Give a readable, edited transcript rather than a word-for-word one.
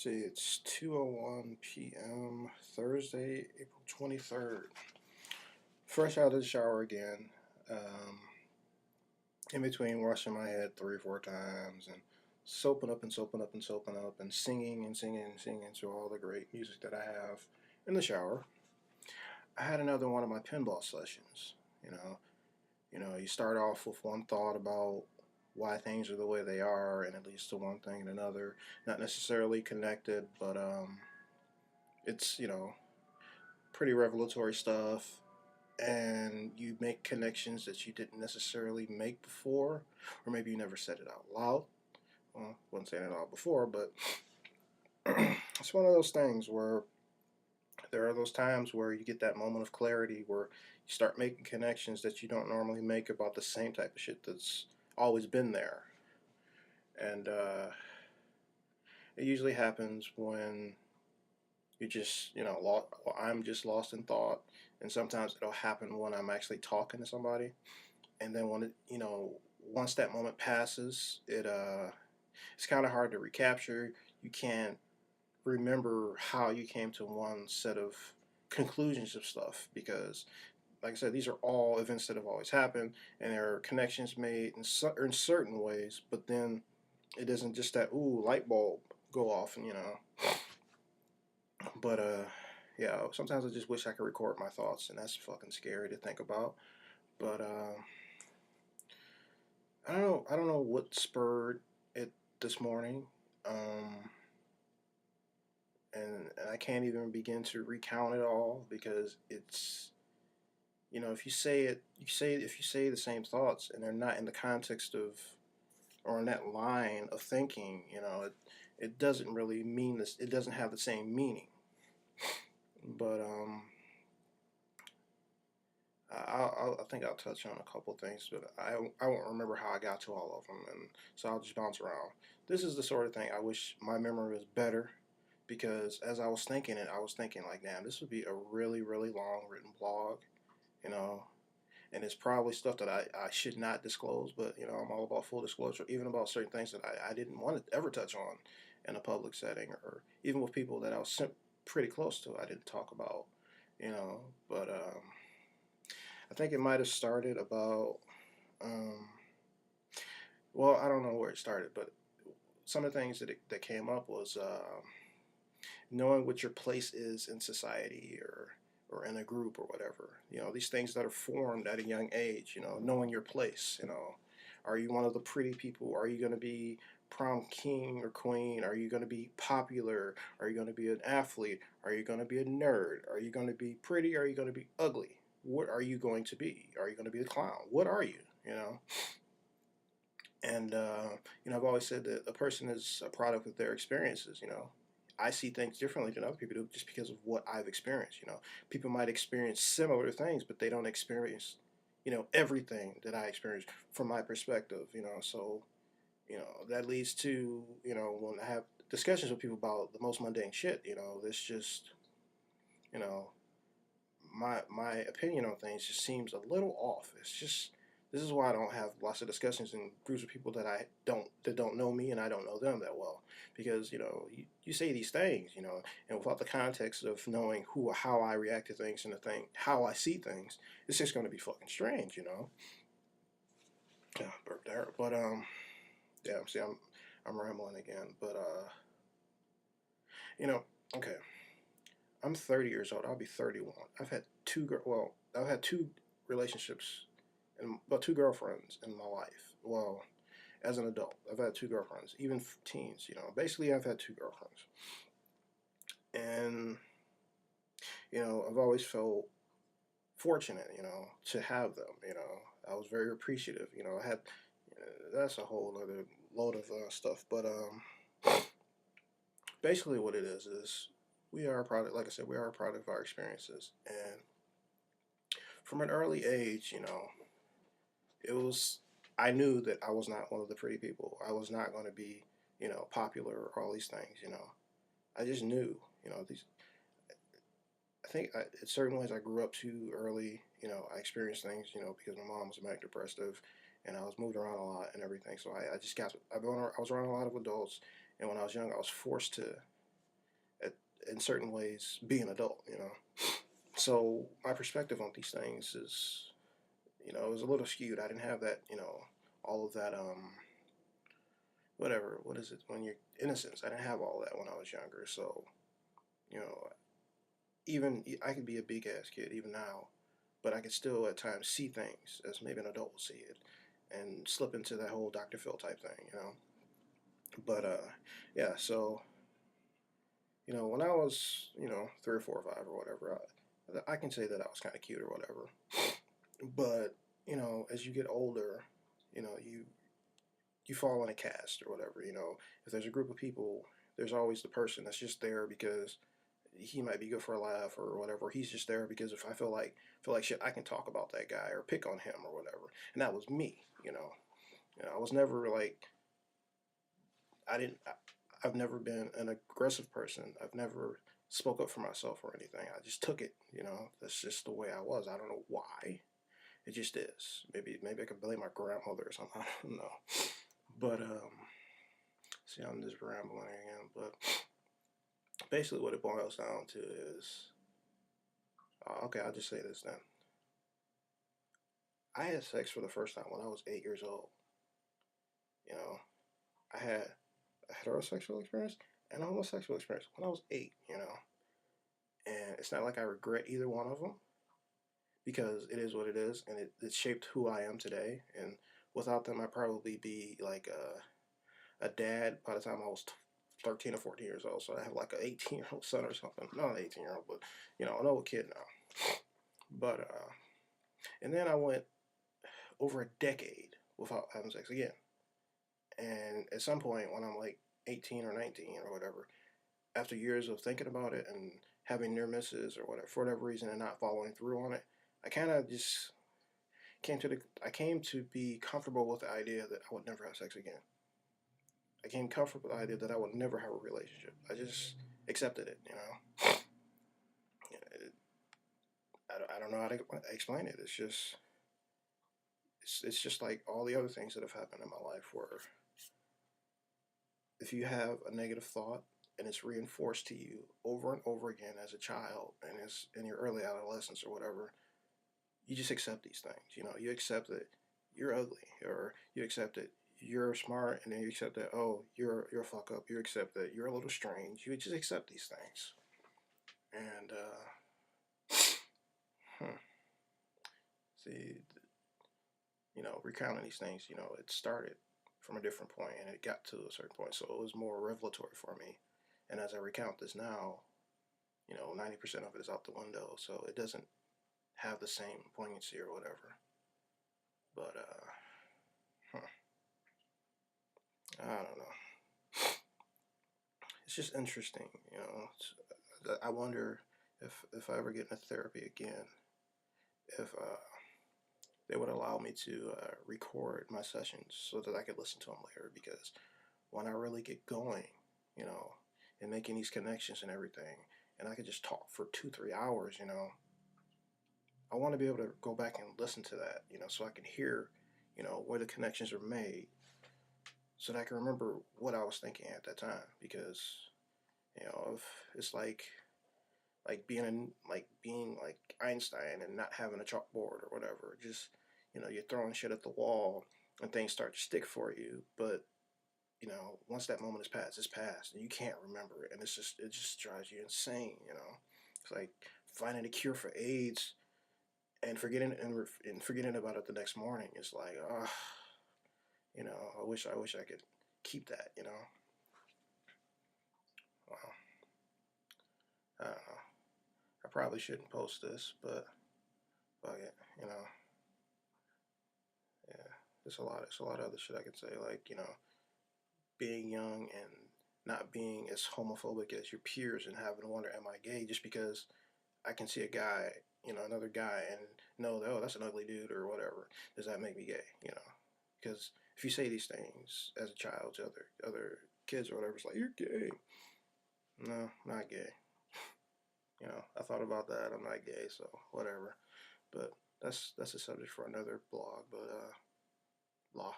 See, it's 2:01 p.m. Thursday, April 23rd. Fresh out of the shower again. Um, in between washing my head 3 or 4 times and soaping up and soaping up and soaping up and singing and singing and singing to all the great music that I have in the shower. I had another one of my pinball sessions. You know, you start off with one thought about why things are the way they are, and it leads to one thing and another. Not necessarily connected, but it's pretty revelatory stuff, and you make connections that you didn't necessarily make before, or maybe you never said it out loud. Well, I wasn't saying it out before, but it's one of those things where there are those times where you get that moment of clarity where you start making connections that you don't normally make about the same type of shit that's always been there. And it usually happens when you just, I'm just lost in thought. And sometimes it'll happen when I'm actually talking to somebody. And then when once that moment passes, it's kind of hard to recapture. You can't remember how you came to one set of conclusions of stuff because, like I said, these are all events that have always happened, and there are connections made in certain ways. But then it isn't just that light bulb go off, and But yeah, sometimes I just wish I could record my thoughts, and that's fucking scary to think about. But I don't know what spurred it this morning. Um, and I can't even begin to recount it all because it's if you say it, if you say the same thoughts and they're not in the context of or in that line of thinking, it doesn't really mean this. It doesn't have the same meaning. But I think I'll touch on a couple things, but I won't remember how I got to all of them, and so I'll just bounce around. This is the sort of thing I wish my memory was better, because as I was thinking it, I was thinking like, damn, this would be a really really long written blog, you know, and it's probably stuff that I should not disclose, but I'm all about full disclosure, even about certain things that I didn't want to ever touch on in a public setting, or even with people that I was pretty close to, I didn't talk about, but I think it might have started about, um, well, I don't know where it started, but some of the things that came up was knowing what your place is in society, or in a group or whatever. These things that are formed at a young age. Knowing your place. Are you one of the pretty people? Are you going to be prom king or queen? Are you going to be popular? Are you going to be an athlete? Are you going to be a nerd? Are you going to be pretty? Are you going to be ugly? What are you going to be? Are you going to be a clown? What are you? And I've always said that a person is a product of their experiences. I see things differently than other people do just because of what I've experienced. People might experience similar things, but they don't experience, everything that I experienced from my perspective. So that leads to when I have discussions with people about the most mundane shit. This just you know my opinion on things just seems a little off. It's just this is why I don't have lots of discussions in groups of people that don't know me and I don't know them that well, because you say these things, and without the context of knowing who or how I react to things and the thing how I see things, it's just going to be fucking strange. Yeah, burp there, but yeah. See, I'm rambling again, but you know, okay. I'm 30 years old. I'll be 31. I've had two relationships and about two girlfriends in my life. Well, as an adult, I've had two girlfriends, even teens. Basically, I've had two girlfriends, and I've always felt fortunate, to have them. I was very appreciative. I had that's a whole other load of stuff, but basically, what it is we are a product. Like I said, we are a product of our experiences, and from an early age, it was I knew that I was not one of the pretty people. I was not going to be, popular or all these things. I just knew, these. I think in certain ways I grew up too early. I experienced things, because my mom was a manic depressive, and I was moved around a lot and everything. So I just got I was around a lot of adults, and when I was young, I was forced to. in certain ways, be an adult, you know. So my perspective on these things is, it was a little skewed. I didn't have that, all of that, whatever, what is it, when you're innocence. I didn't have all that when I was younger. So, you know, even I could be a big ass kid even now, but I could still at times see things as maybe an adult would see it and slip into that whole Dr. Phil type thing, you know. But yeah, so when I was 3 or 4 or 5 or whatever, I can say that I was kind of cute or whatever. But as you get older, you fall in a cast or whatever. If there's a group of people, there's always the person that's just there because he might be good for a laugh or whatever. He's just there because if I feel like shit, I can talk about that guy or pick on him or whatever. And that was me. I was never like I didn't. I've never been an aggressive person. I've never spoke up for myself or anything. I just took it. That's just the way I was. I don't know why. It just is. Maybe I could blame my grandmother or something. I don't know. But see, I'm just rambling again. But basically, what it boils down to is, okay, I'll just say this then. I had sex for the first time when I was 8 years old. You know, I had a heterosexual experience and a homosexual experience when I was 8. And it's not like I regret either one of them because it is what it is, and it shaped who I am today. And without them, I'd probably be like a dad by the time I was 13 or 14 years old. So I have like an 18-year-old son or something. Not an 18-year-old, but an old kid now. But and then I went over a decade without having sex again. And at some point, when I'm like 18 or 19 or whatever, after years of thinking about it and having near misses or whatever, for whatever reason, and not following through on it, I kind of just I came to be comfortable with the idea that I would never have sex again. I came comfortable with the idea that I would never have a relationship. I just accepted it. I don't know how to explain it. It's just like all the other things that have happened in my life where if you have a negative thought and it's reinforced to you over and over again as a child and it's in your early adolescence or whatever, you just accept these things. You accept that you're ugly, or you accept that you're smart, and then you accept that you're a fuck up. You accept that you're a little strange. You just accept these things, and see, recounting these things, it started from a different point and it got to a certain point, so it was more revelatory for me. And as I recount this now, 90% of it is out the window, so it doesn't have the same poignancy or whatever. But I don't know. It's just interesting, I wonder if I ever get into therapy again, if they would allow me to record my sessions so that I could listen to them later. Because when I really get going, and making these connections and everything, and I could just talk for 2, 3 hours, I want to be able to go back and listen to that, so I can hear, where the connections are made, so that I can remember what I was thinking at that time. Because if it's being like Einstein and not having a chalkboard or whatever. Just you're throwing shit at the wall and things start to stick for you. But once that moment is past, it's past, and you can't remember it, and it just drives you insane. It's like finding a cure for AIDS and forgetting about it the next morning. It's like, I wish I could keep that. Wow. I don't know. I probably shouldn't post this, but fuck it. Yeah. There's a lot of other shit I could say, like being young and not being as homophobic as your peers and having to wonder, am I gay? Just because I can see a guy, another guy, and know that, oh, that's an ugly dude or whatever. Does that make me gay? Because if you say these things as a child to other kids or whatever, it's like, you're gay. No, not gay. I thought about that. I'm not gay, so whatever. But that's a subject for another blog. But blah.